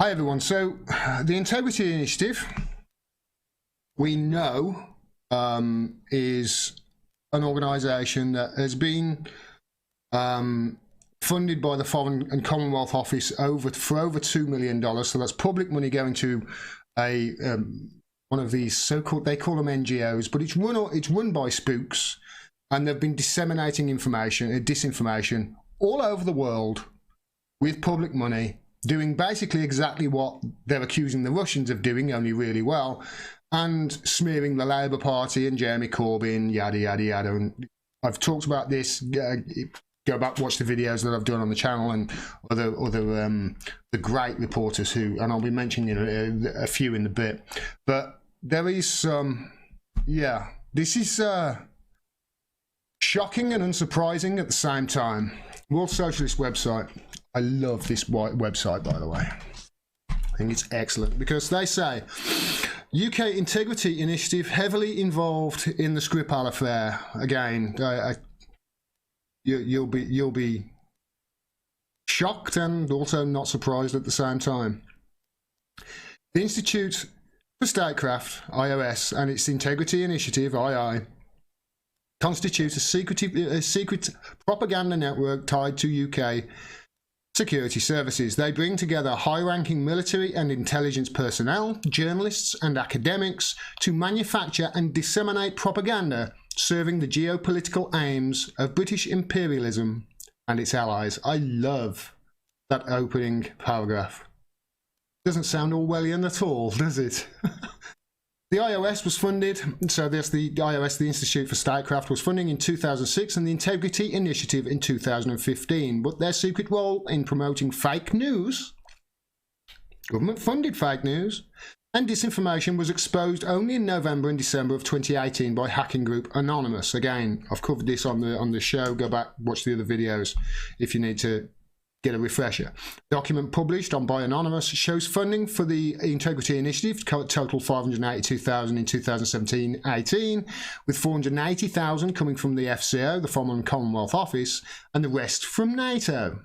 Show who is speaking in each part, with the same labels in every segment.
Speaker 1: Hi everyone. So the Integrity Initiative, we know, is an organisation that has been funded by the Foreign and Commonwealth Office for over $2 million. So that's public money going to a one of these so-called, they call them NGOs, but it's run by spooks, and they've been disseminating disinformation all over the world with public money, doing basically exactly what they're accusing the Russians of doing, only really well, and smearing the Labour Party and Jeremy Corbyn, yada, yada, yada. And I've talked about this. Go back, watch the videos that I've done on the channel, and other the great reporters who, and I'll be mentioning a few in a bit. But there is some, this is shocking and unsurprising at the same time. World Socialist website. I love this website, by the way. I think it's excellent because they say UK Integrity Initiative heavily involved in the Skripal affair. Again, you'll be shocked and also not surprised at the same time. The Institute for Statecraft, IOS, and its Integrity Initiative, II, constitute a secret propaganda network tied to UK security services. They bring together high-ranking military and intelligence personnel, journalists and academics to manufacture and disseminate propaganda serving the geopolitical aims of British imperialism and its allies. I love that opening paragraph. Doesn't sound Orwellian at all, does it? The IOS was funded, so there's the IOS, the Institute for Statecraft, was funding in 2006 and the Integrity Initiative in 2015. But their secret role in promoting fake news, government-funded fake news, and disinformation was exposed only in November and December of 2018 by hacking group Anonymous. Again, I've covered this on the show. Go back, watch the other videos if you need to get a refresher. Document published by Anonymous shows funding for the Integrity Initiative total $582,000 in 2017-18, with $480,000 coming from the FCO, the Foreign and Commonwealth Office, and the rest from NATO.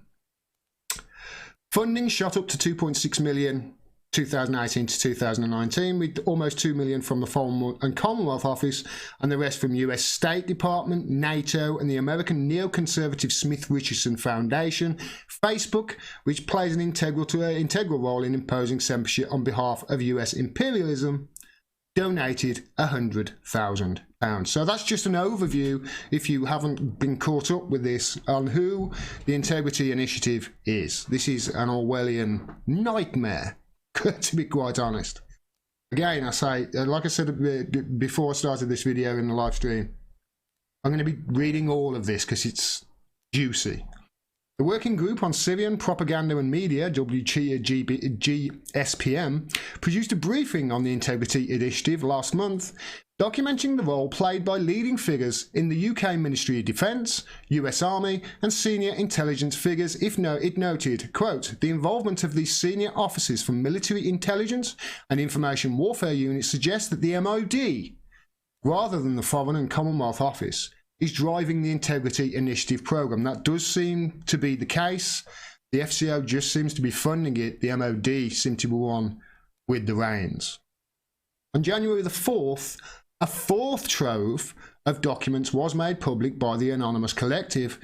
Speaker 1: Funding shot up to $2.6 million 2018 to 2019, with almost $2 million from the Foreign and Commonwealth Office and the rest from US State Department, NATO, and the American neoconservative Smith Richardson Foundation. Facebook, which plays an integral role in imposing censorship on behalf of US imperialism, donated £100,000. So that's just an overview, if you haven't been caught up with this, on who the Integrity Initiative is. This is an Orwellian nightmare, to be quite honest. Again, I say, like I said before I started this video in the live stream, I'm going to be reading all of this because it's juicy. The Working Group on Syrian Propaganda and Media, WGSPM, produced a briefing on the Integrity Initiative last month, documenting the role played by leading figures in the UK Ministry of Defence, US Army and senior intelligence figures. It noted, quote, the involvement of these senior officers from military intelligence and information warfare units suggests that the MOD, rather than the Foreign and Commonwealth Office, is driving the Integrity Initiative programme. That does seem to be the case. The FCO just seems to be funding it. The MOD seem to be on with the reins. On January the 4th, a fourth trove of documents was made public by the Anonymous Collective.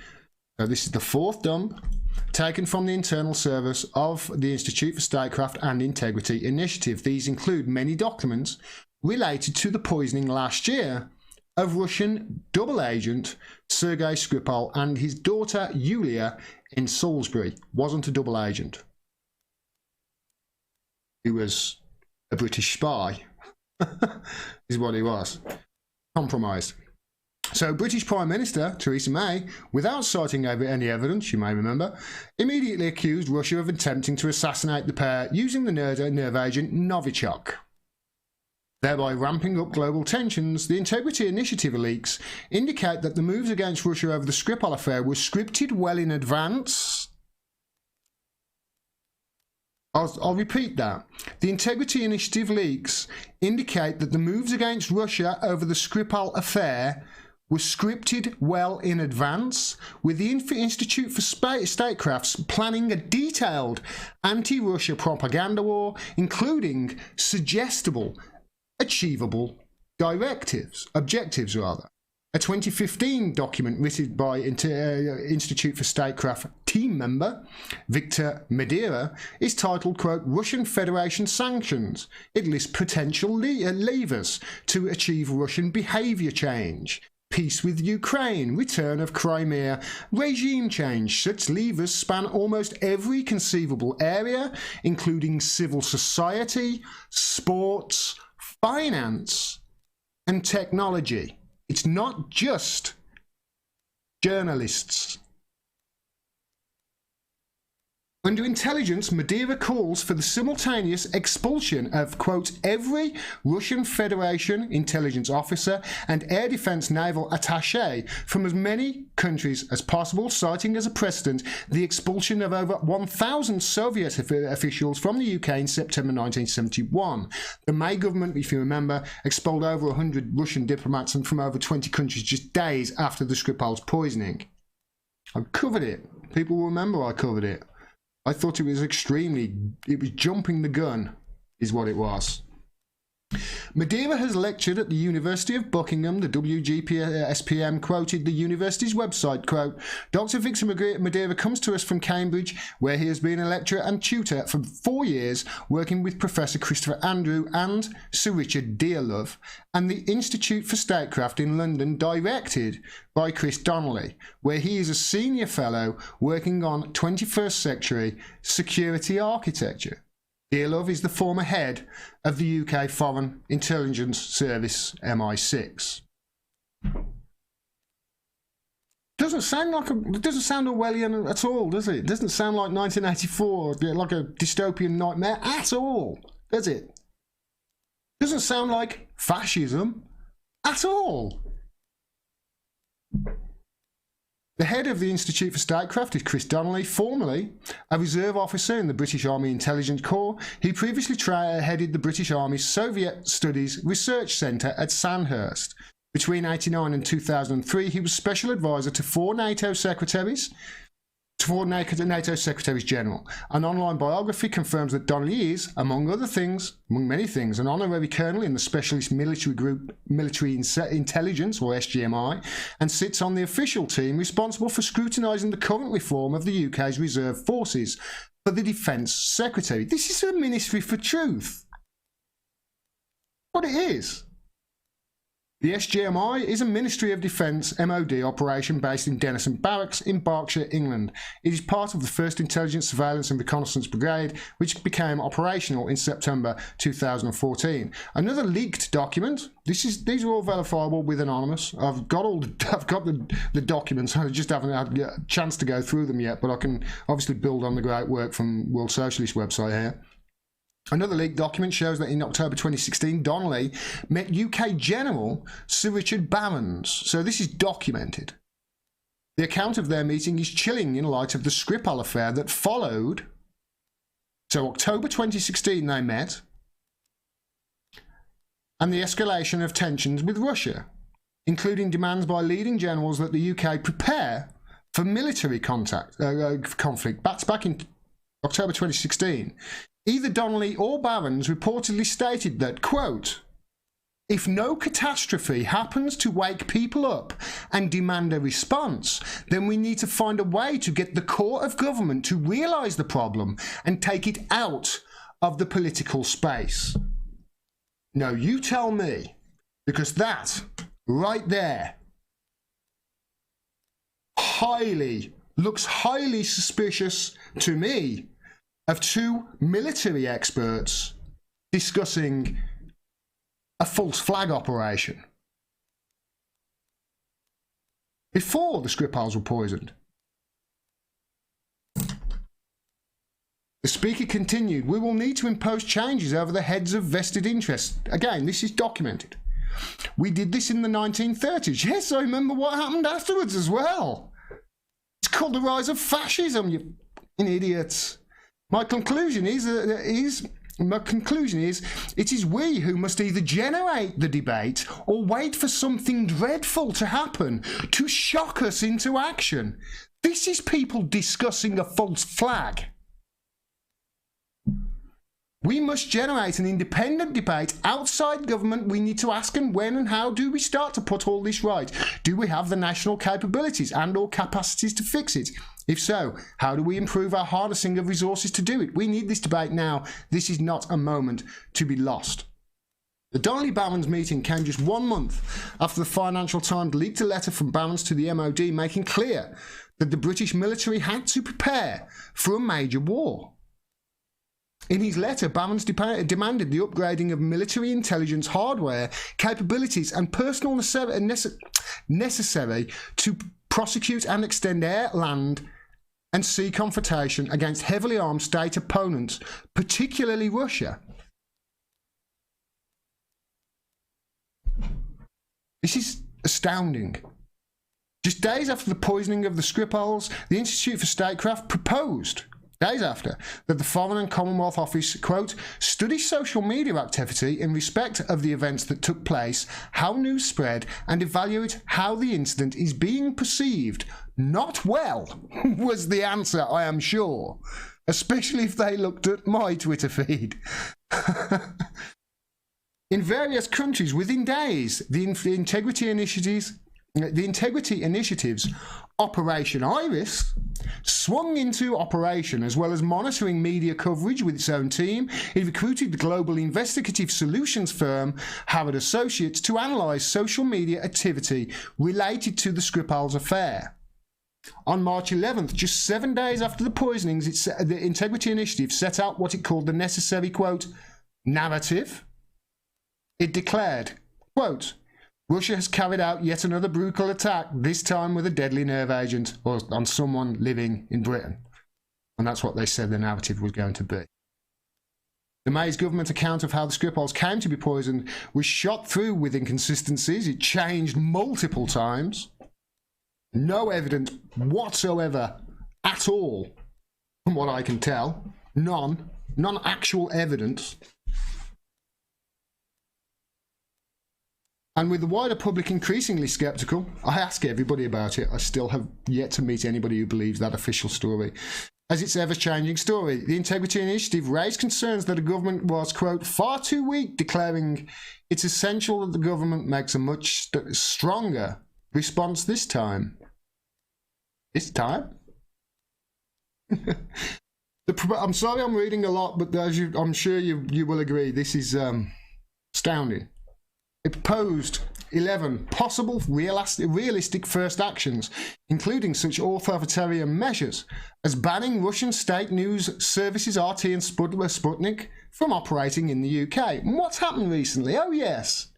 Speaker 1: So this is the fourth dump taken from the internal service of the Institute for Statecraft and Integrity Initiative. These include many documents related to the poisoning last year of Russian double agent Sergei Skripal and his daughter Yulia in Salisbury. Wasn't a double agent. He was a British spy, is what he was. Compromised. So British Prime Minister Theresa May, without citing any evidence, you may remember, immediately accused Russia of attempting to assassinate the pair using the nerve agent Novichok, thereby ramping up global tensions. The Integrity Initiative leaks indicate that the moves against Russia over the Skripal affair were scripted well in advance. I'll repeat that. The Integrity Initiative leaks indicate that the moves against Russia over the Skripal affair was scripted well in advance, with the Institute for Statecraft's planning a detailed anti-Russia propaganda war, including suggestible, achievable objectives. A 2015 document written by Institute for Statecraft team member Victor Madeira is titled, quote, Russian Federation Sanctions. It lists potential levers to achieve Russian behaviour change. Peace with Ukraine, return of Crimea, regime change. Such levers span almost every conceivable area, including civil society, sports, finance, and technology. It's not just journalists. Under intelligence, Madeira calls for the simultaneous expulsion of, quote, every Russian Federation intelligence officer and air defense naval attaché from as many countries as possible, citing as a precedent the expulsion of over 1,000 Soviet officials from the UK in September 1971. The May government, if you remember, expelled over 100 Russian diplomats and from over 20 countries just days after the Skripal's poisoning. I covered it. People will remember I covered it. I thought it was jumping the gun, is what it was. Madeira has lectured at the University of Buckingham. The WGP-SPM quoted the university's website, quote, Dr. Victor Madeira comes to us from Cambridge, where he has been a lecturer and tutor for 4 years, working with Professor Christopher Andrew and Sir Richard Dearlove, and the Institute for Statecraft in London, directed by Chris Donnelly, where he is a senior fellow working on 21st century security architecture. Dearlove is the former head of the UK Foreign Intelligence Service, MI6. Doesn't sound Orwellian at all, does it? It doesn't sound like 1984, like a dystopian nightmare at all, does it? Doesn't sound like fascism at all. The head of the Institute for Statecraft is Chris Donnelly, formerly a reserve officer in the British Army Intelligence Corps. He previously headed the British Army's Soviet Studies Research Centre at Sandhurst. Between 1989 and 2003, he was special advisor to four NATO Secretaries General. An online biography confirms that Donnelly is, among many things, an honorary colonel in the Specialist Military Group Military Intelligence, or SGMI, and sits on the official team responsible for scrutinising the current reform of the UK's reserve forces for the Defence Secretary. This is a ministry for truth. What it is. The SGMI is a Ministry of Defence MOD operation based in Denison Barracks in Berkshire, England. It is part of the 1st Intelligence, Surveillance and Reconnaissance Brigade, which became operational in September 2014. Another leaked document. These are all verifiable with Anonymous. I've got the documents. I just haven't had a chance to go through them yet, but I can obviously build on the great work from World Socialist website here. Another leaked document shows that in October 2016, Donnelly met UK General Sir Richard Barons. So this is documented. The account of their meeting is chilling in light of the Skripal affair that followed. So October 2016 they met, and the escalation of tensions with Russia, including demands by leading generals that the UK prepare for military conflict. That's back in October 2016. Either Donnelly or Barons reportedly stated that, quote, if no catastrophe happens to wake people up and demand a response, then we need to find a way to get the core of government to realise the problem and take it out of the political space. No, you tell me, because that right there looks highly suspicious to me of two military experts discussing a false flag operation before the Skripals were poisoned. The speaker continued, we will need to impose changes over the heads of vested interests. Again, this is documented. We did this in the 1930s. Yes, I remember what happened afterwards as well. It's called the rise of fascism, you fucking idiots. My conclusion is my conclusion is, it is we who must either generate the debate or wait for something dreadful to happen to shock us into action. This is people discussing a false flag. We must generate an independent debate outside government. We need to ask, and when and how do we start to put all this right? Do we have the national capabilities and or capacities to fix it? If so, how do we improve our harnessing of resources to do it? We need this debate now. This is not a moment to be lost. The Donnelly Barron's meeting came just 1 month after the Financial Times leaked a letter from Barron's to the MOD making clear that the British military had to prepare for a major war. In his letter, Barron's demanded the upgrading of military intelligence hardware, capabilities and personnel necessary to prosecute and extend air, land and sea confrontation against heavily armed state opponents, particularly Russia. This is astounding. Just days after the poisoning of the Skripals, the Institute for Statecraft proposed, days after, that the Foreign and Commonwealth Office, quote, study social media activity in respect of the events that took place, how news spread, and evaluate how the incident is being perceived. Not well, was the answer, I am sure, especially if they looked at my Twitter feed. In various countries, within days, the integrity initiatives Operation Iris swung into operation, as well as monitoring media coverage with its own team. It recruited the global investigative solutions firm Howard Associates to analyse social media activity related to the Skripal's affair. On March 11th, just 7 days after the poisonings, the Integrity Initiative set out what it called the necessary, quote, narrative. It declared, quote, Russia has carried out yet another brutal attack, this time with a deadly nerve agent or on someone living in Britain. And that's what they said the narrative was going to be. The May's government account of how the Skripals came to be poisoned was shot through with inconsistencies. It changed multiple times. No evidence whatsoever at all, from what I can tell. None actual evidence. And with the wider public increasingly sceptical, I ask everybody about it. I still have yet to meet anybody who believes that official story. As its ever-changing story, the Integrity Initiative raised concerns that the government was, quote, far too weak, declaring it's essential that the government makes a much stronger response this time. This time? I'm sorry I'm reading a lot, but as I'm sure you will agree, this is astounding. It proposed 11 possible realistic first actions, including such authoritarian measures as banning Russian state news services RT and Sputnik from operating in the UK. And what's happened recently? Oh yes,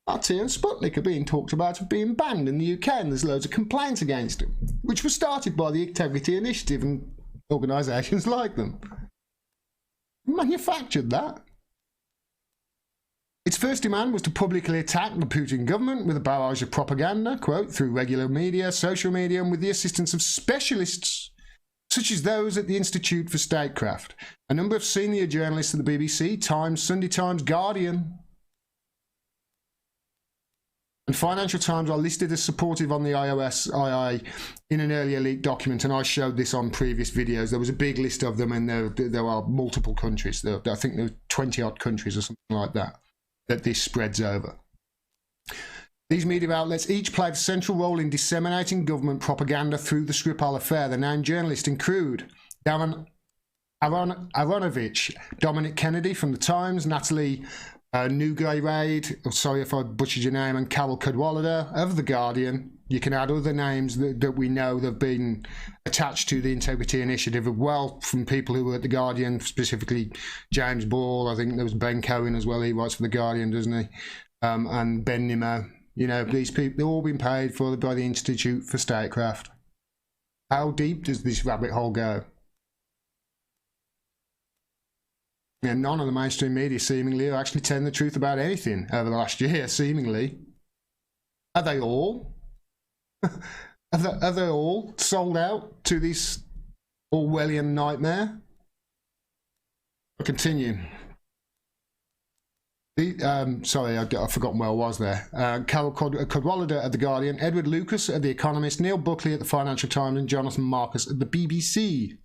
Speaker 1: RT and Sputnik are being talked about of being banned in the UK, and there's loads of complaints against them, which was started by the Integrity Initiative and organisations like them. Manufactured that. Its first demand was to publicly attack the Putin government with a barrage of propaganda, quote, through regular media, social media, and with the assistance of specialists such as those at the Institute for Statecraft. A number of senior journalists at the BBC, Times, Sunday Times, Guardian, and Financial Times are listed as supportive on the II in an earlier leaked document, and I showed this on previous videos. There was a big list of them, and there are multiple countries. I think there were 20-odd countries or something like that this spreads over. These media outlets each played a central role in disseminating government propaganda through the Skripal affair. The named journalists include Darren Aronovich, Dominic Kennedy from The Times, Natalie Nougayrade, sorry if I butchered your name, and Carol Cadwallader of The Guardian. You can add other names that we know that have been attached to the Integrity Initiative as well, from people who were at The Guardian, specifically James Ball. I think there was Ben Cohen as well. He writes for The Guardian, doesn't he? And Ben Nimmo. You know, these people, they've all been paid for by the Institute for Statecraft. How deep does this rabbit hole go? Yeah, none of the mainstream media seemingly are actually telling the truth about anything over the last year, seemingly. Are they all? Are they all sold out to this Orwellian nightmare? I'll continue. Sorry, I've forgotten where I was there. Carol Cadwalader at The Guardian, Edward Lucas at The Economist, Neil Buckley at The Financial Times, and Jonathan Marcus at the BBC.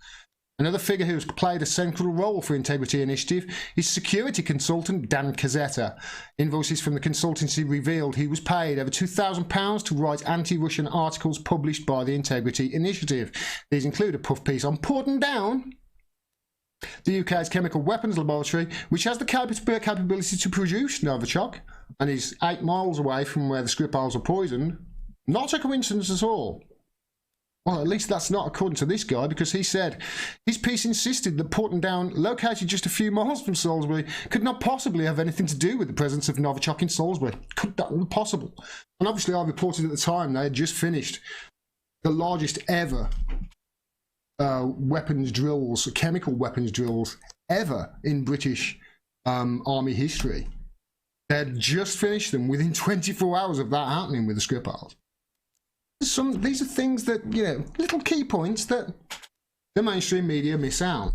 Speaker 1: Another figure who has played a central role for Integrity Initiative is security consultant Dan Cazzetta. Invoices from the consultancy revealed he was paid over £2,000 to write anti-Russian articles published by the Integrity Initiative. These include a puff piece on Porton Down, the UK's chemical weapons laboratory, which has the capability to produce Novichok and is 8 miles away from where the Skripals are poisoned. Not a coincidence at all. Well, at least that's not according to this guy, because he said his piece insisted that Porton Down, located just a few miles from Salisbury, could not possibly have anything to do with the presence of Novichok in Salisbury. Could that be possible? And obviously I reported at the time they had just finished the largest ever weapons drills, chemical weapons drills ever in British army history. They had just finished them within 24 hours of that happening with the Skripals. These are things that, you know, little key points that the mainstream media miss out.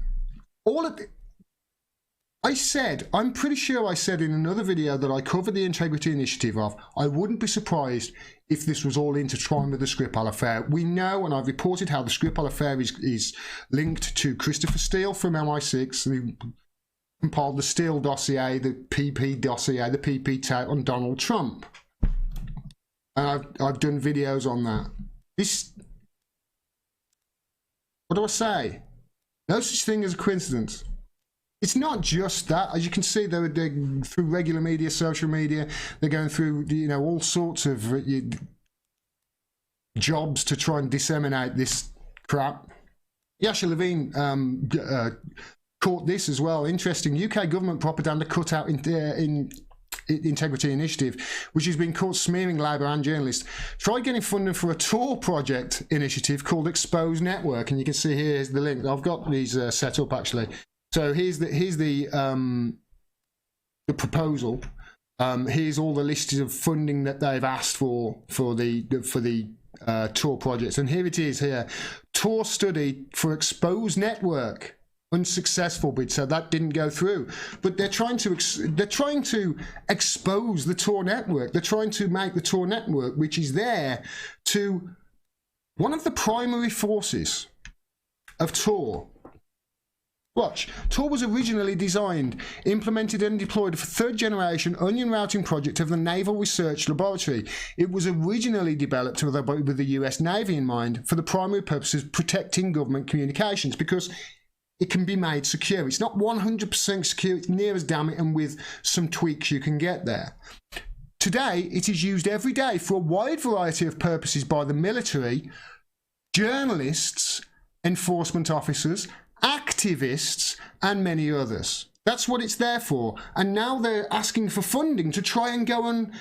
Speaker 1: I'm pretty sure I said in another video that I covered the Integrity Initiative of, I wouldn't be surprised if this was all intertwined with the Skripal affair. We know, and I've reported how the Skripal affair is linked to Christopher Steele from MI6, who compiled the Steele dossier, the PP dossier, the PP tape on Donald Trump. And I've done videos on that. What do I say? No such thing as a coincidence. It's not just that. As you can see, they're through regular media, social media, they're going through, you know, all sorts of jobs to try and disseminate this crap. Yasha Levine caught this as well. Interesting. UK government propaganda cut out in Integrity Initiative, which has been caught smearing Labour and journalists. Try getting funding for a Tor project initiative called Expose Network, and you can see here's the link. I've got these set up actually. So here's the proposal. Here's all the lists of funding that they've asked for the Tor projects, and here it is here. Tor study for Expose Network. Unsuccessful bid, so that didn't go through. But they're trying to expose the Tor network. They're trying to make the Tor network, which is there to one of the primary forces of Tor. Watch. Tor was originally designed, implemented and deployed for third-generation onion routing project of the Naval Research Laboratory. It was originally developed with the US Navy in mind for the primary purposes of protecting government communications, because it can be made secure. It's not 100% secure, it's near as damn it, and with some tweaks you can get there. Today, it is used every day for a wide variety of purposes by the military, journalists, enforcement officers, activists, and many others. That's what it's there for. And now they're asking for funding to try and go and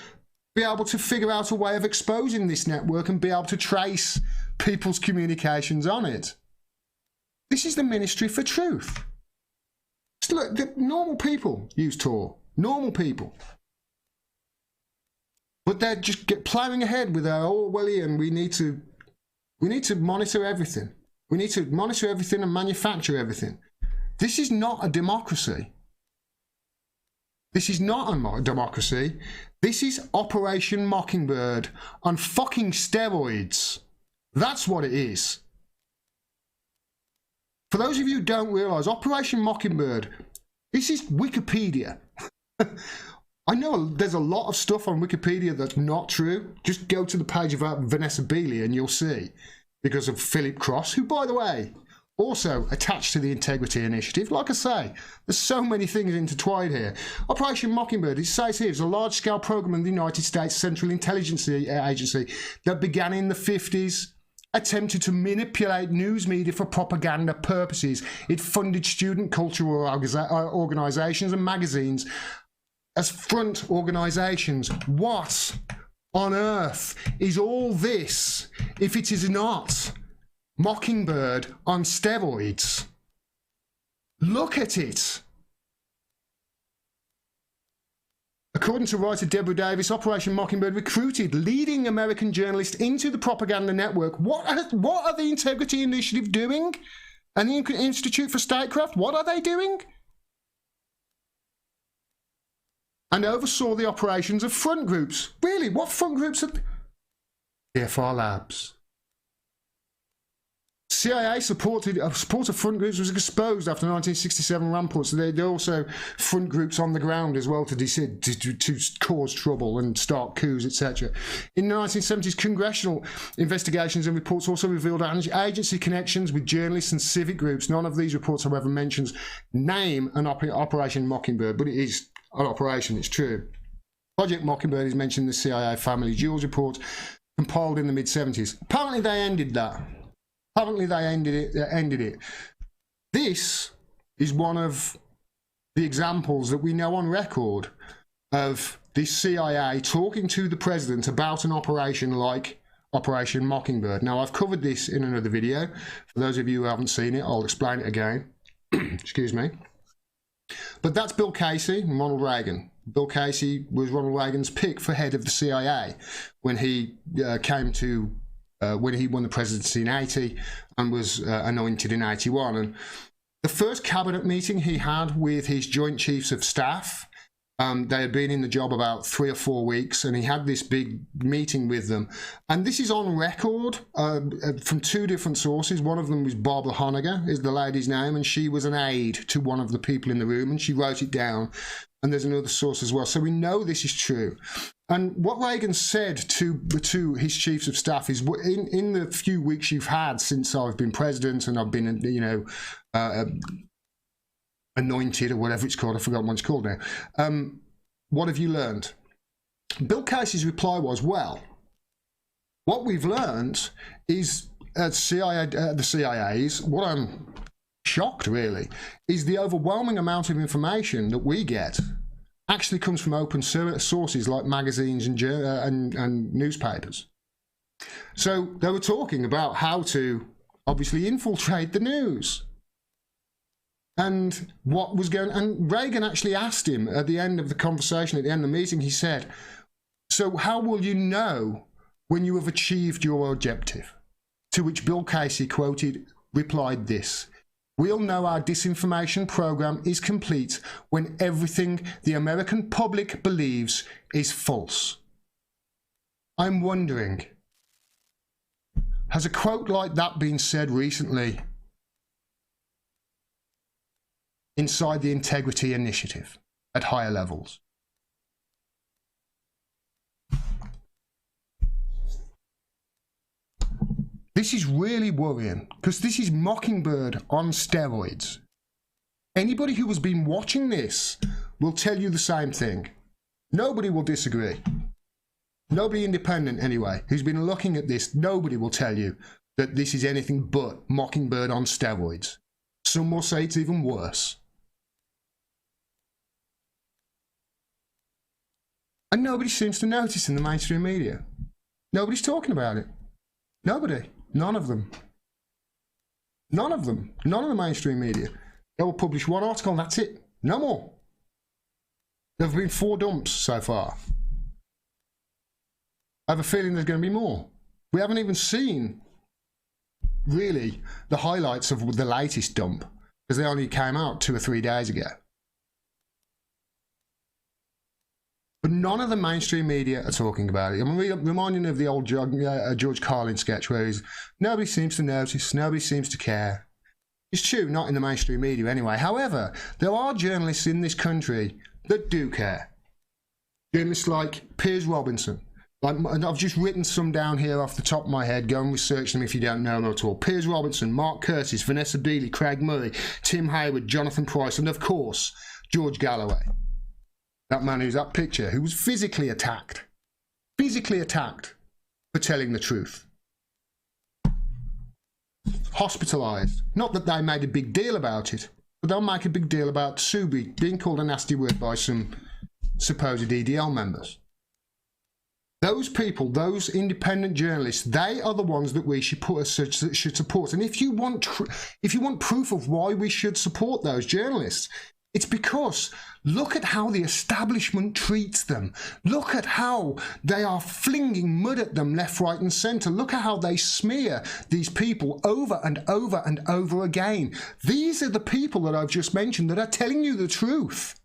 Speaker 1: be able to figure out a way of exposing this network and be able to trace people's communications on it. This is the Ministry for Truth. Look, the normal people use Tor. Normal people. But they're just ploughing ahead with our Orwellian, we need to monitor everything. We need to monitor everything and manufacture everything. This is not a democracy. This is not a democracy. This is Operation Mockingbird on fucking steroids. That's what it is. For those of you who don't realise, Operation Mockingbird, this is Wikipedia. I know there's a lot of stuff on Wikipedia that's not true. Just go to the page about Vanessa Beeley and you'll see. Because of Philip Cross, who, by the way, also attached to the Integrity Initiative. Like I say, there's so many things intertwined here. Operation Mockingbird, it says here, is a large-scale program of the United States Central Intelligence Agency that began in the 50s, attempted to manipulate news media for propaganda purposes. It funded student cultural organisations and magazines as front organisations. What on earth is all this if it is not Mockingbird on steroids? Look at it. According to writer Deborah Davis, Operation Mockingbird recruited leading American journalists into the propaganda network. What are the Integrity Initiative doing? And the Institute for Statecraft, what are they doing? and oversaw the operations of front groups. Really? What front groups are... TFR Labs. CIA support of front groups was exposed after 1967 ramparts. So there are also front groups on the ground as well to cause trouble and start coups, etc. In the 1970s, congressional investigations and reports also revealed agency connections with journalists and civic groups. None of these reports, however, mentions name an Operation Mockingbird, but it is an operation, it's true. Project Mockingbird is mentioned in the CIA Family Jewels report, compiled in the mid-70s. Apparently they ended that. Apparently they ended it. This is one of the examples that we know on record of the CIA talking to the president about an operation like Operation Mockingbird. Now, I've covered this in another video. For those of you who haven't seen it, I'll explain it again. Excuse me. But that's Bill Casey and Ronald Reagan. Bill Casey was Ronald Reagan's pick for head of the CIA when he when he won the presidency in 80 and was anointed in 81. And the first cabinet meeting he had with his Joint Chiefs of Staff, they had been in the job about 3 or 4 weeks, and he had this big meeting with them. And this is on record from 2 different sources. One of them was Barbara Honegger, is the lady's name, and she was an aide to one of the people in the room, and she wrote it down. And there's another source as well. So we know this is true. And what Reagan said to his chiefs of staff is, in the few weeks you've had since I've been president and I've been, anointed or whatever it's called, I've forgotten what it's called now, what have you learned? Bill Casey's reply was, well, what we've learned is the CIA's, what I'm shocked really, is the overwhelming amount of information that we get actually comes from open sources like magazines and newspapers. So they were talking about how to obviously infiltrate the news and what was going. And Reagan actually asked him at the end of the conversation, at the end of the meeting, he said, so how will you know when you have achieved your objective? To which Bill Casey replied this: we'll know our disinformation program is complete when everything the American public believes is false. I'm wondering, has a quote like that been said recently inside the Integrity Initiative at higher levels? This is really worrying, because this is Mockingbird on steroids. Anybody who has been watching this will tell you the same thing. Nobody will disagree. Nobody independent, anyway, who's been looking at this, nobody will tell you that this is anything but Mockingbird on steroids. Some will say it's even worse. And nobody seems to notice in the mainstream media. Nobody's talking about it. Nobody. None of them. None of them. None of the mainstream media. They will publish one article and that's it. No more. There have been 4 dumps so far. I have a feeling there's going to be more. We haven't even seen, really, the highlights of the latest dump, because they only came out 2 or 3 days ago. But none of the mainstream media are talking about it. I'm reminding of the old George Carlin sketch where he's, nobody seems to notice, nobody seems to care. It's true, not in the mainstream media anyway. However, there are journalists in this country that do care. Journalists like Piers Robinson. I've just written some down here off the top of my head. Go and research them if you don't know them at all. Piers Robinson, Mark Curtis, Vanessa Beeley, Craig Murray, Tim Hayward, Jonathan Price, and of course, George Galloway. That man who's that picture, who was physically attacked for telling the truth. Hospitalised. Not that they made a big deal about it, but they'll make a big deal about Subi being called a nasty word by some supposed EDL members. Those people, those independent journalists, they are the ones that we should support. And if you want proof of why we should support those journalists, it's because look at how the establishment treats them. Look at how they are flinging mud at them left, right and centre. Look at how they smear these people over and over and over again. These are the people that I've just mentioned that are telling you the truth.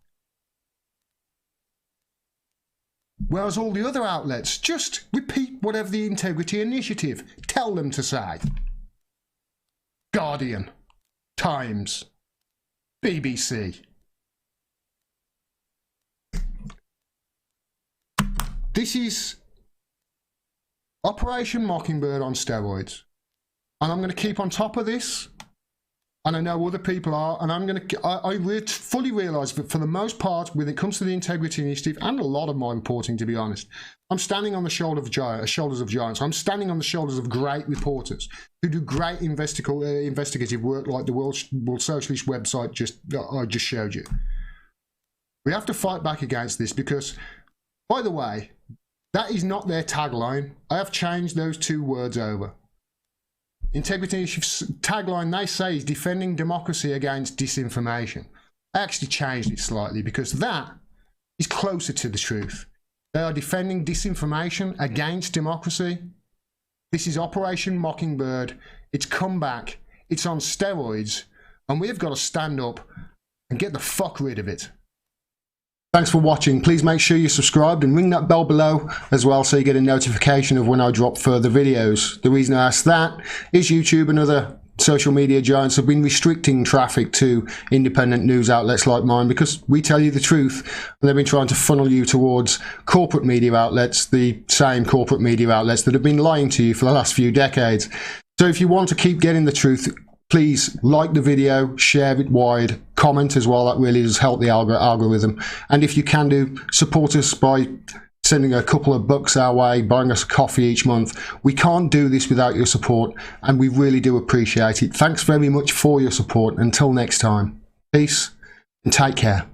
Speaker 1: Whereas all the other outlets just repeat whatever the Integrity Initiative tell them to say. Guardian, Times, BBC. This is Operation Mockingbird on steroids. And I'm going to keep on top of this. And I know other people are. And I fully realise that for the most part, when it comes to the Integrity Initiative, and a lot of my reporting, to be honest, I'm standing on the shoulders of giants. I'm standing on the shoulders of great reporters who do great investigative work, like the World Socialist website I just showed you. We have to fight back against this because, by the way, that is not their tagline. I have changed those two words over. Integrity Initiative's tagline, they say, is defending democracy against disinformation. I actually changed it slightly because that is closer to the truth. They are defending disinformation against democracy. This is Operation Mockingbird. It's come back. It's on steroids. And we've got to stand up and get the fuck rid of it. Thanks for watching. Please make sure you're subscribed and ring that bell below as well so you get a notification of when I drop further videos. The reason I ask that is YouTube and other social media giants have been restricting traffic to independent news outlets like mine because we tell you the truth, and they've been trying to funnel you towards corporate media outlets, the same corporate media outlets that have been lying to you for the last few decades. So if you want to keep getting the truth, please like the video, share it wide, comment as well. That really does help the algorithm. And if you can do, support us by sending a couple of bucks our way, buying us a coffee each month. We can't do this without your support, and we really do appreciate it. Thanks very much for your support. Until next time, peace and take care.